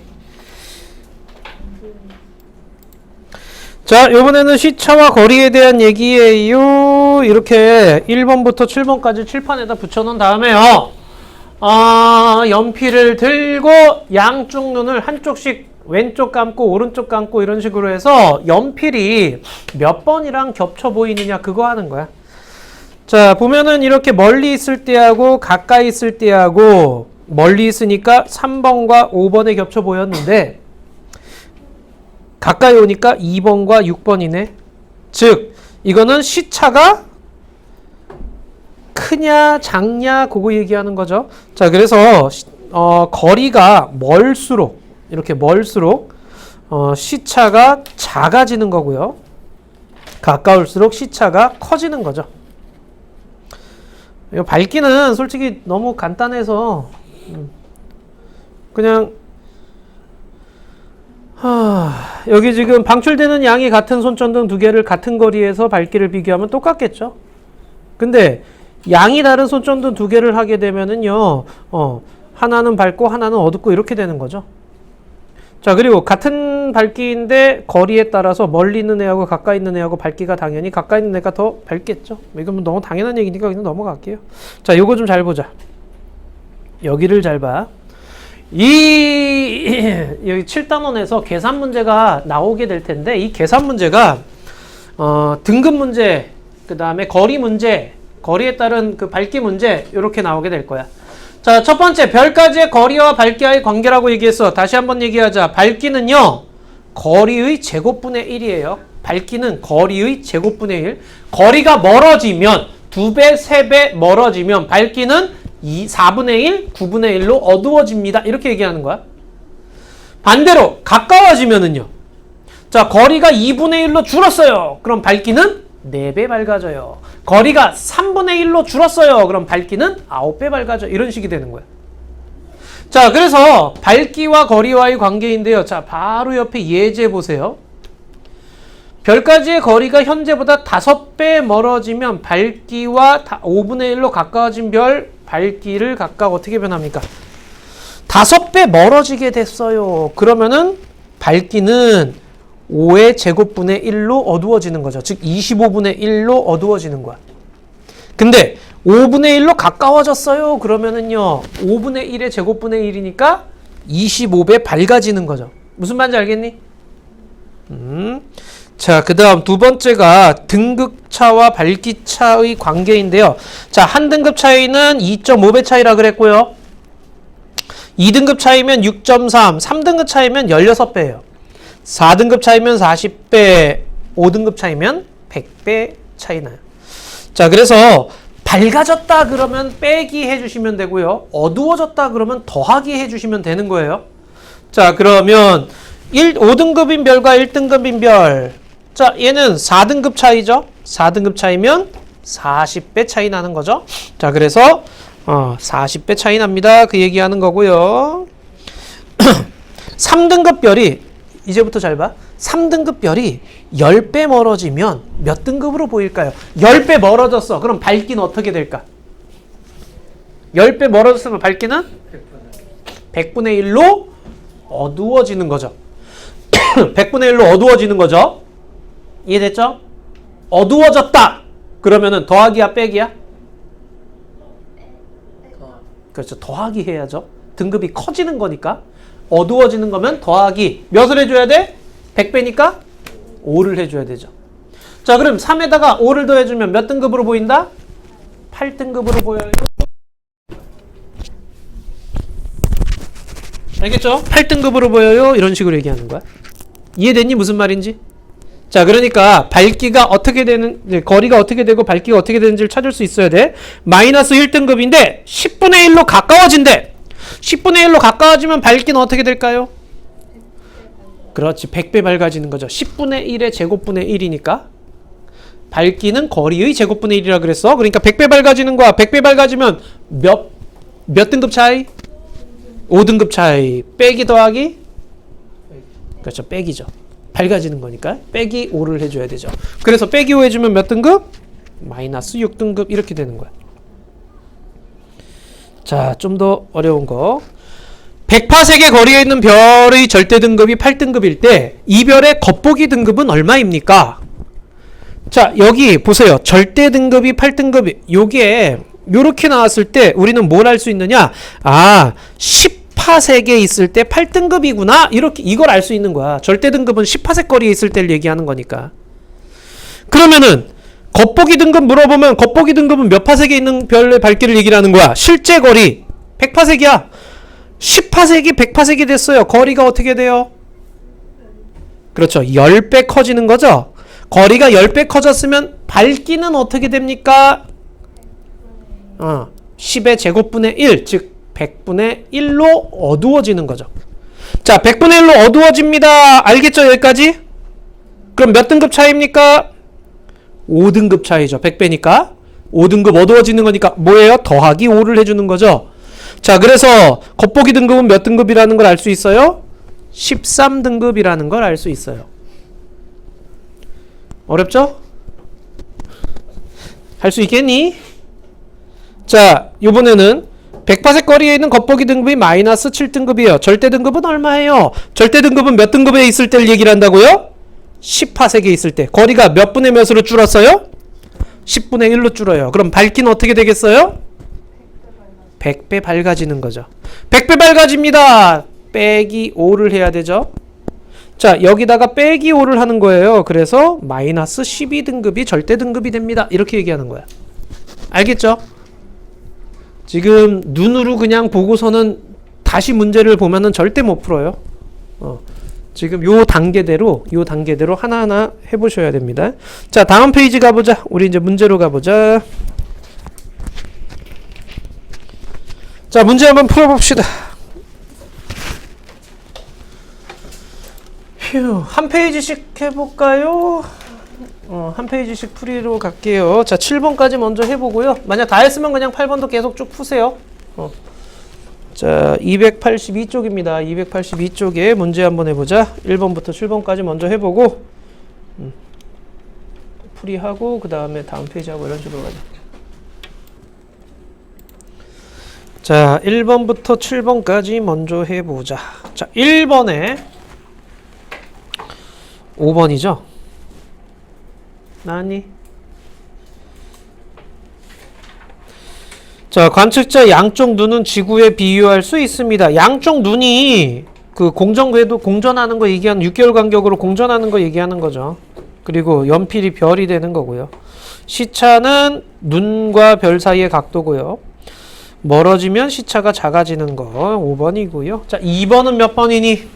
자, 이번에는 시차와 거리에 대한 얘기예요. 이렇게 1번부터 7번까지 칠판에다 붙여놓은 다음에요. 연필을 들고 양쪽 눈을 한쪽씩 왼쪽 감고 오른쪽 감고 이런 식으로 해서 연필이 몇 번이랑 겹쳐 보이느냐 그거 하는 거야. 자, 보면은 이렇게 멀리 있을 때하고 가까이 있을 때하고 멀리 있으니까 3번과 5번에 겹쳐 보였는데 가까이 오니까 2번과 6번이네. 즉 이거는 시차가 크냐 작냐 그거 얘기하는 거죠. 자, 그래서 거리가 멀수록 이렇게 멀수록 시차가 작아지는 거고요. 가까울수록 시차가 커지는 거죠. 이 밝기는 솔직히 너무 간단해서 그냥 여기 지금 방출되는 양이 같은 손전등 두 개를 같은 거리에서 밝기를 비교하면 똑같겠죠. 근데 양이 다른 손전등 두 개를 하게 되면은요, 하나는 밝고 하나는 어둡고 이렇게 되는 거죠. 자, 그리고 같은 밝기인데 거리에 따라서 멀리 있는 애하고 가까이 있는 애하고 밝기가 당연히 가까이 있는 애가 더 밝겠죠. 이건 너무 당연한 얘기니까 그냥 넘어갈게요. 자, 요거 좀 잘 보자. 여기를 잘 봐. 여기 7단원에서 계산 문제가 나오게 될 텐데 이 계산 문제가 등급 문제, 그 다음에 거리 문제, 거리에 따른 그 밝기 문제 이렇게 나오게 될 거야. 자, 첫 번째 별까지의 거리와 밝기와의 관계라고 얘기했어. 다시 한번 얘기하자. 밝기는요 거리의 제곱분의 1이에요. 밝기는 거리의 제곱분의 1. 거리가 멀어지면 2배, 3배 멀어지면 밝기는 4분의 1, 9분의 1로 어두워집니다. 이렇게 얘기하는 거야. 반대로 가까워지면은요. 자, 거리가 2분의 1로 줄었어요. 그럼 밝기는 4배 밝아져요. 거리가 3분의 1로 줄었어요. 그럼 밝기는 9배 밝아져. 이런 식이 되는 거야. 자, 그래서 밝기와 거리와의 관계인데요. 자, 바로 옆에 예제 보세요. 별까지의 거리가 현재보다 5배 멀어지면 밝기와 5분의 1로 가까워진 별 밝기를 각각 어떻게 변합니까? 5배 멀어지게 됐어요. 그러면은 밝기는 5의 제곱분의 1로 어두워지는 거죠. 즉 25분의 1로 어두워지는 거야. 근데 5분의 1로 가까워졌어요. 그러면은요 5분의 1의 제곱분의 1이니까 25배 밝아지는 거죠. 무슨 말인지 알겠니? 자, 그 다음 두 번째가 등급차와 밝기차의 관계인데요. 자, 한 등급 차이는 2.5배 차이라 그랬고요. 2등급 차이면 6.3, 3등급 차이면 16배예요. 4등급 차이면 40배, 5등급 차이면 100배 차이 나요. 자, 그래서 밝아졌다 그러면 빼기 해주시면 되고요. 어두워졌다 그러면 더하기 해주시면 되는 거예요. 자, 그러면 5등급인 별과 1등급인 별. 자, 얘는 4등급 차이죠. 4등급 차이면 40배 차이 나는 거죠. 자, 그래서 40배 차이 납니다. 그 얘기하는 거고요. 3등급 별이 이제부터 잘 봐. 3등급 별이 10배 멀어지면 몇 등급으로 보일까요? 10배 멀어졌어. 그럼 밝기는 어떻게 될까? 10배 멀어졌으면 밝기는 100분의 1로 어두워지는 거죠. 100분의 1로 어두워지는 거죠. 이해됐죠? 어두워졌다. 그러면은 더하기야 빼기야? 그렇죠. 더하기 해야죠. 등급이 커지는 거니까. 어두워지는 거면 더하기. 몇을 해줘야 돼? 100배니까 5를 해줘야 되죠. 자, 그럼 3에다가 5를 더해주면 몇 등급으로 보인다? 8등급으로 보여요. 알겠죠? 8등급으로 보여요. 이런 식으로 얘기하는 거야. 이해됐니? 무슨 말인지? 자, 그러니까 밝기가 어떻게 되는, 거리가 어떻게 되고 밝기가 어떻게 되는지를 찾을 수 있어야 돼. 마이너스 1등급인데 10분의 1로 가까워진대. 10분의 1로 가까워지면 밝기는 어떻게 될까요? 그렇지. 100배 밝아지는 거죠. 10분의 1의 제곱분의 1이니까. 밝기는 거리의 제곱분의 1이라 그랬어. 그러니까 100배 밝아지는 거야. 100배 밝아지면 몇 등급 차이? 5등급 차이. 빼기 더하기? 그렇죠. 빼기죠. 밝아지는 거니까 빼기 5를 해줘야 되죠. 그래서 빼기 5 해주면 몇 등급? 마이너스 6등급 이렇게 되는 거야. 자, 좀 더 어려운 거. 100파섹의 거리에 있는 별의 절대 등급이 8등급일 때 이 별의 겉보기 등급은 얼마입니까? 자, 여기 보세요. 절대 등급이 8등급이 요게 요렇게 나왔을 때 우리는 뭘 알 수 있느냐? 10파섹에 있을 때 8등급이구나. 이렇게 이걸 알 수 있는 거야. 절대 등급은 10파섹 거리에 있을 때를 얘기하는 거니까. 그러면은 겉보기 등급 물어보면 겉보기 등급은 몇 파섹에 있는 별의 밝기를 얘기를 하는 거야. 실제 거리 100파섹이야. 10파섹이 100파섹이 됐어요. 거리가 어떻게 돼요? 그렇죠. 10배 커지는 거죠. 거리가 10배 커졌으면 밝기는 어떻게 됩니까? 10의 제곱분의 1, 즉 100분의 1로 어두워지는 거죠. 자, 100분의 1로 어두워집니다. 알겠죠? 여기까지? 그럼 몇 등급 차이입니까? 5등급 차이죠. 100배니까. 5등급 어두워지는 거니까 뭐예요? 더하기 5를 해주는 거죠. 자, 그래서 겉보기 등급은 몇 등급이라는 걸 알 수 있어요? 13등급이라는 걸 알 수 있어요. 어렵죠? 할 수 있겠니? 자, 이번에는 100파섹 거리에 있는 겉보기 등급이 마이너스 7등급이에요. 절대 등급은 얼마예요? 절대 등급은 몇 등급에 있을 때를 얘기를 한다고요? 10파섹에 있을 때. 거리가 몇 분의 몇으로 줄었어요? 10분의 1로 줄어요. 그럼 밝기는 어떻게 되겠어요? 100배 밝아지는 거죠. 100배 밝아집니다. 빼기 5를 해야 되죠. 자, 여기다가 빼기 5를 하는 거예요. 그래서 마이너스 12등급이 절대 등급이 됩니다. 이렇게 얘기하는 거야. 알겠죠? 지금 눈으로 그냥 보고서는 다시 문제를 보면은 절대 못 풀어요. 지금 요 단계대로 하나하나 해보셔야 됩니다. 자, 다음 페이지 가보자. 우리 이제 문제로 가보자. 자, 문제 한번 풀어봅시다. 휴, 한 페이지씩 해볼까요? 한 페이지씩 풀이로 갈게요. 자, 7번까지 먼저 해보고요. 만약 다 했으면 그냥 8번도 계속 쭉 푸세요. 자, 282쪽입니다. 282쪽에 문제 한번 해보자. 1번부터 7번까지 먼저 해보고 풀이하고 그 다음에 다음 페이지하고 이런 식으로 가자. 자, 1번부터 7번까지 먼저 해보자. 자, 1번에 5번이죠? 나니? 자, 관측자 양쪽 눈은 지구에 비유할 수 있습니다. 양쪽 눈이 그 공전궤도 공전하는 거 얘기하는 6개월 간격으로 공전하는 거 얘기하는 거죠. 그리고 연필이 별이 되는 거고요. 시차는 눈과 별 사이의 각도고요. 멀어지면 시차가 작아지는 거 5번이고요. 자, 2번은 몇 번이니?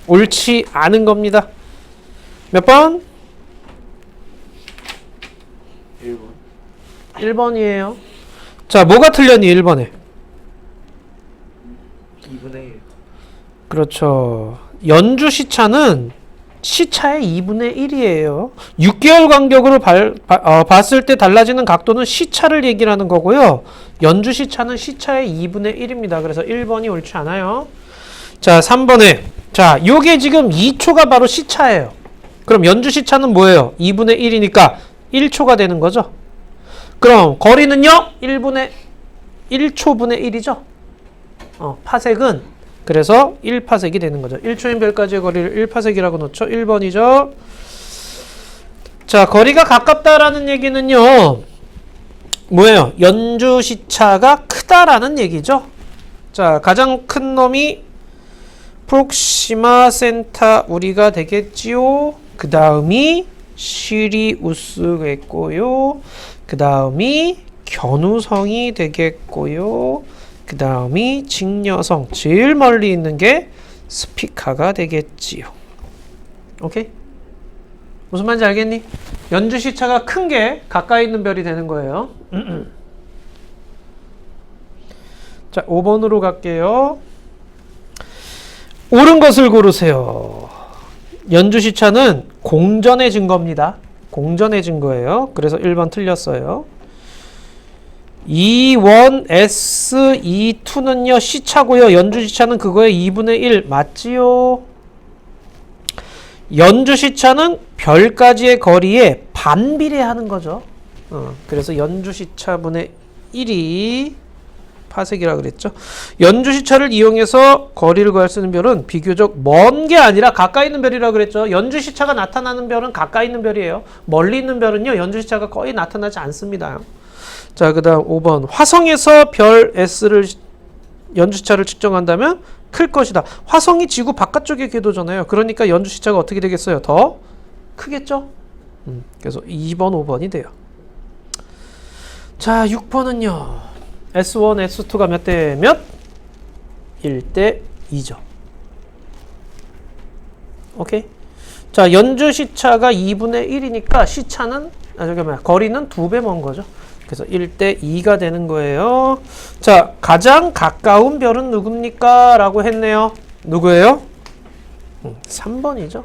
옳지 않은 겁니다. 몇 번? 1번. 1번이에요. 자, 뭐가 틀렸니 1번에? 2분의 1. 그렇죠. 연주 시차는 시차의 2분의 1이에요. 6개월 간격으로 봤을 때 달라지는 각도는 시차를 얘기하는 거고요. 연주 시차는 시차의 2분의 1입니다. 그래서 1번이 옳지 않아요. 자, 3번에 자, 요게 지금 2초가 바로 시차예요. 그럼 연주 시차는 뭐예요? 2분의 1이니까 1초가 되는 거죠. 그럼 거리는요? 1초분의 1이죠. 파색은 그래서 1파색이 되는 거죠. 1초인 별까지의 거리를 1파색이라고 놓죠. 1번이죠. 자, 거리가 가깝다라는 얘기는요. 뭐예요? 연주 시차가 크다라는 얘기죠. 자, 가장 큰 놈이 프록시마 센타우리가 되겠지요. 그 다음이 시리우스겠고요. 그 다음이 견우성이 되겠고요. 그 다음이 직녀성, 제일 멀리 있는 게 스피카가 되겠지요. 오케이? 무슨 말인지 알겠니? 연주 시차가 큰 게 가까이 있는 별이 되는 거예요. 자, 5번으로 갈게요. 옳은 것을 고르세요. 연주 시차는 공전의 증거입니다. 공전의 증거예요. 그래서 1번 틀렸어요. E1, S, E2는요, 시차고요. 연주 시차는 그거의 2분의 1. 맞지요? 연주 시차는 별까지의 거리에 반비례하는 거죠. 그래서 연주 시차분의 1이 파색이라 그랬죠. 연주 시차를 이용해서 거리를 구할 수 있는 별은 비교적 먼 게 아니라 가까이 있는 별이라 그랬죠. 연주 시차가 나타나는 별은 가까이 있는 별이에요. 멀리 있는 별은요, 연주 시차가 거의 나타나지 않습니다. 자, 그 다음 5번. 화성에서 별 S를 연주시차를 측정한다면 클 것이다. 화성이 지구 바깥쪽의 궤도잖아요. 그러니까 연주시차가 어떻게 되겠어요? 더 크겠죠? 그래서 2번, 5번이 돼요. 자, 6번은요. S1, S2가 몇 대 몇? 1대 2죠. 오케이? 자, 연주시차가 2분의 1이니까 시차는, 거리는 2배 먼 거죠. 그래서 1대 2가 되는 거예요. 자, 가장 가까운 별은 누굽니까? 라고 했네요. 누구예요? 3번이죠.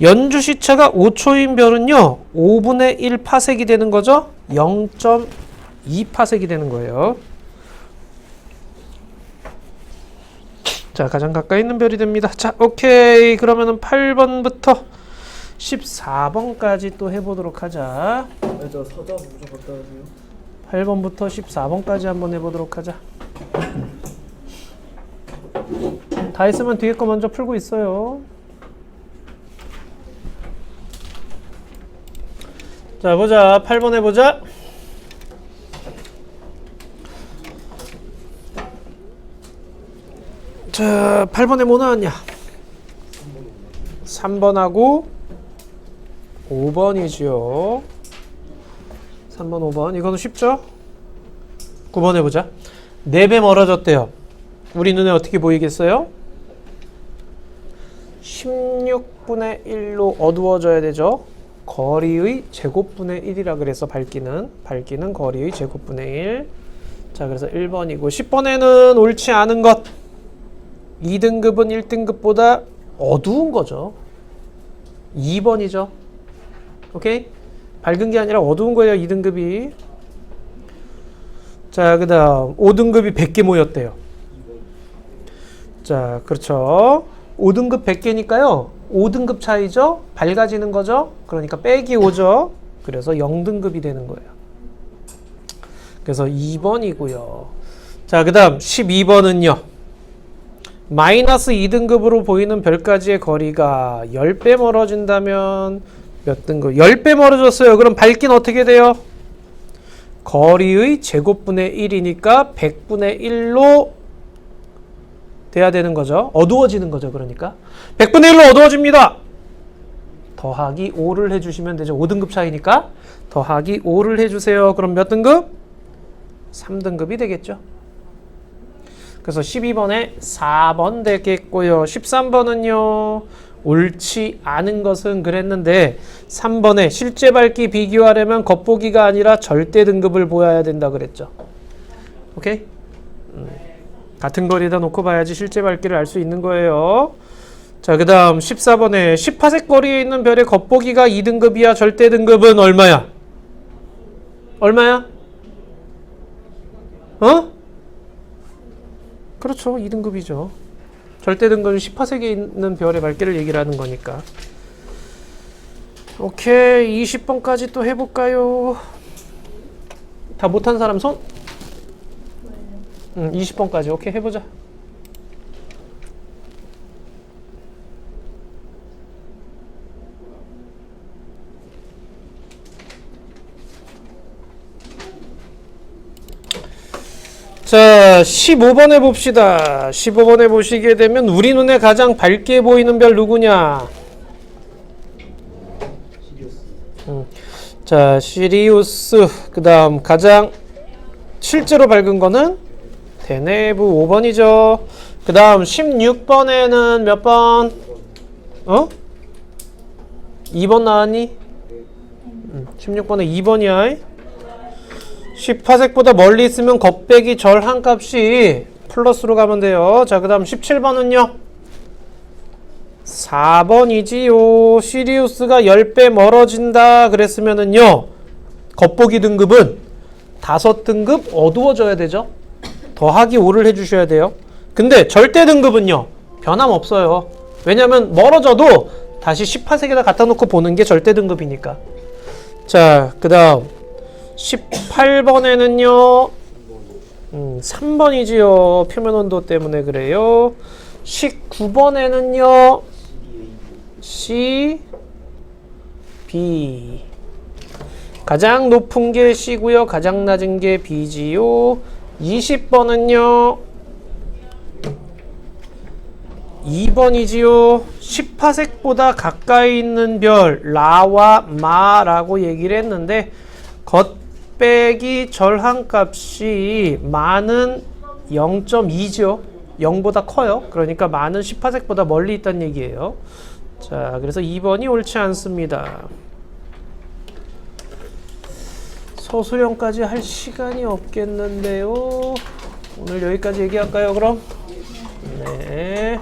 연주 시차가 5초인 별은요, 5분의 1 파색이 되는 거죠. 0.2 파색이 되는 거예요. 자, 가장 가까이 있는 별이 됩니다. 자, 오케이. 그러면은 8번부터 14번까지 또 해보도록 하자. 저 서자 무조건 갖다 주세요. 8번부터 14번까지 한번 해보도록 하자. 다 했으면 뒤에 거 먼저 풀고 있어요. 자, 보자. 8번 해보자. 자, 8번에 뭐 나왔냐? 3번하고 5번이지요. 3번, 5번. 이거는 쉽죠? 9번 해보자. 4배 멀어졌대요. 우리 눈에 어떻게 보이겠어요? 16분의 1로 어두워져야 되죠. 거리의 제곱분의 1이라 그래서 밝기는 거리의 제곱분의 1. 자, 그래서 1번이고 10번에는 옳지 않은 것. 2등급은 1등급보다 어두운 거죠. 2번이죠. 오케이? 밝은 게 아니라 어두운 거예요, 2등급이. 자, 그 다음 5등급이 100개 모였대요. 자, 그렇죠. 5등급 100개니까요. 5등급 차이죠. 밝아지는 거죠. 그러니까 빼기 5죠. 그래서 0등급이 되는 거예요. 그래서 2번이고요. 자, 그 다음 12번은요. 마이너스 2등급으로 보이는 별까지의 거리가 10배 멀어진다면 몇 등급? 10배 멀어졌어요. 그럼 밝기는 어떻게 돼요? 거리의 제곱분의 1이니까 100분의 1로 돼야 되는 거죠. 어두워지는 거죠. 그러니까 100분의 1로 어두워집니다. 더하기 5를 해주시면 되죠. 5등급 차이니까 더하기 5를 해주세요. 그럼 몇 등급? 3등급이 되겠죠. 그래서 12번에 4번 되겠고요. 13번은요. 옳지 않은 것은 그랬는데 3번에 실제 밝기 비교하려면 겉보기가 아니라 절대 등급을 보여야 된다 그랬죠. 오케이? 같은 거리에다 놓고 봐야지 실제 밝기를 알 수 있는 거예요. 자, 그 다음 14번에 10파색 거리에 있는 별의 겉보기가 2등급이야. 절대 등급은 얼마야? 얼마야? 어? 그렇죠. 2등급이죠. 절대 등급은 10파색에 있는 별의 밝기를 얘기를 하는 거니까. 오케이. 20번까지 또 해볼까요? 다 못한 사람 손? 20번까지. 오케이. 해보자. 자, 15번에 봅시다. 15번에 보시게 되면 우리 눈에 가장 밝게 보이는 별 누구냐? 자, 시리우스. 그 다음 가장 실제로 밝은 거는 대네브 5번이죠. 그 다음 16번에는 몇 번? 2번 나왔니? 16번에 2번이야. 10파색보다 멀리 있으면 겉배기 절 한 값이 플러스로 가면 돼요. 자, 그 다음 17번은요. 4번이지요. 시리우스가 10배 멀어진다 그랬으면은요. 겉보기 등급은 5등급 어두워져야 되죠. 더하기 5를 해주셔야 돼요. 근데 절대 등급은요. 변함없어요. 왜냐면 멀어져도 다시 10파색에다 갖다 놓고 보는 게 절대 등급이니까. 자, 그 다음 18번에는요 3번이지요. 표면 온도 때문에 그래요. 19번에는요 C, B. 가장 높은 게 C고요. 가장 낮은 게 B지요. 20번은요 2번이지요. 10파색보다 가까이 있는 별 라와 마라고 얘기를 했는데 겉배기 절한값이 마는 0.2죠. 0보다 커요. 그러니까 마는 10파색보다 멀리 있다는 얘기예요. 자, 그래서 2번이 옳지 않습니다. 서술형까지 할 시간이 없겠는데요. 오늘 여기까지 얘기할까요, 그럼? 네.